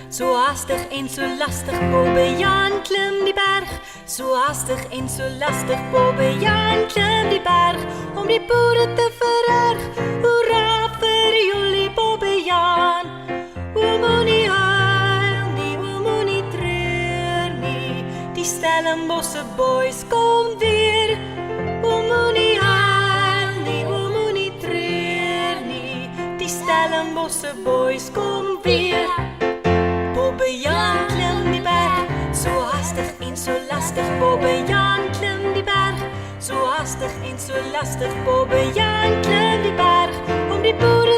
so hastig en so lastig, Bobbejaan klim die berg. So hastig en so lastig, Bobbejaan klim die berg, om die boere te vererg. Hoera vir jullie, Bobbejaan. O moenie huil nie, o moenie treur nie, die Stellenbosse boys kom weer. O moenie huil nie, o moenie treur nie, die Stellenbosse boys kom weer. Bobbejaan klim die berg, so hastig en so lastig, Bobbejaan klim die berg. So hastig en so lastig, Bobbejaan klim die berg, om die boere